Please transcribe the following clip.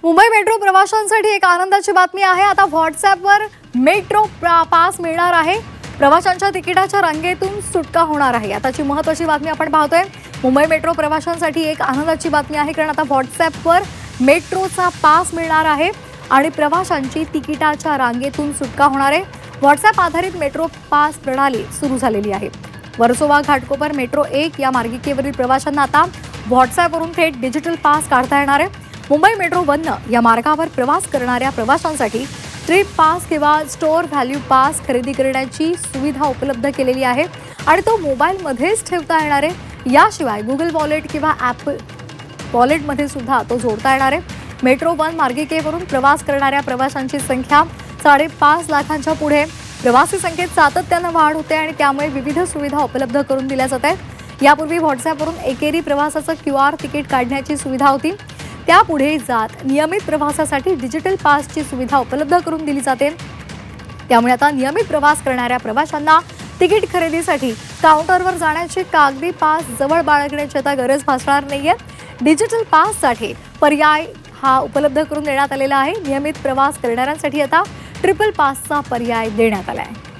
Mumbai metro प्रवाशांसाठी एक आनंदाची बातमी आहे। आता व्हॉट्सॲपवर मेट्रो पास मिळणार आहे। प्रवाशांच्या तिकिटाच्या रांगेतून सुटका होणार आहे। आताची महत्त्वाची बातमी आपण पाहतोय। मुंबई मेट्रो प्रवाशांसाठी एक आनंदाची बातमी आहे, कारण आता व्हॉट्सॲपवर मेट्रोचा पास मिळणार आहे आणि प्रवाशांची तिकिटाच्या रांगेतून सुटका होणार आहे। व्हॉट्सॲप आधारित मेट्रो पास प्रणाली सुरू झालेली आहे। वर्सोवा घाटकोपर मेट्रो 1 या मार्गिकेवरील प्रवाशांना आता व्हॉट्सॲपवरून थेट डिजिटल पास काढता येणार आहे। मुंबई मेट्रो 1 या मार्गावर प्रवास करणाऱ्या प्रवाशांसाठी ट्रिप पास किंवा स्टोअर व्हॅल्यू पास खरेदी करण्याची सुविधा उपलब्ध केलेली आहे आणि तो मोबाईलमध्येच ठेवता येणार आहे। याशिवाय गुगल वॉलेट किंवा ॲपल वॉलेटमध्ये सुद्धा तो जोडता येणार आहे। मेट्रो 1 मार्गिकेवरून प्रवास करणाऱ्या प्रवाशांची संख्या 5.5 लाखांच्या पुढे। प्रवासी संख्येत सातत्यानं वाढ होते आणि त्यामुळे विविध सुविधा उपलब्ध करून दिल्या जात आहेत। यापूर्वी व्हॉट्सॲपवरून एकेरी प्रवासाचं QR तिकीट काढण्याची सुविधा होती, त्यापुढे जात नियमित प्रवासासाठी डिजिटल पासची सुविधा उपलब्ध करून दिली जाते। त्यामुळे आता नियमित प्रवास करणाऱ्या प्रवाशांना तिकीट खरेदीसाठी काउंटरवर जाण्याची कागदी पास जवळ बाळगण्याची आता गरज भासणार नाहीये। डिजिटल पाससाठी पर्याय हा उपलब्ध करून देण्यात आलेला आहे। नियमित प्रवास करणाऱ्यांसाठी आता ट्रिपल पासचा पर्याय देण्यात आला आहे।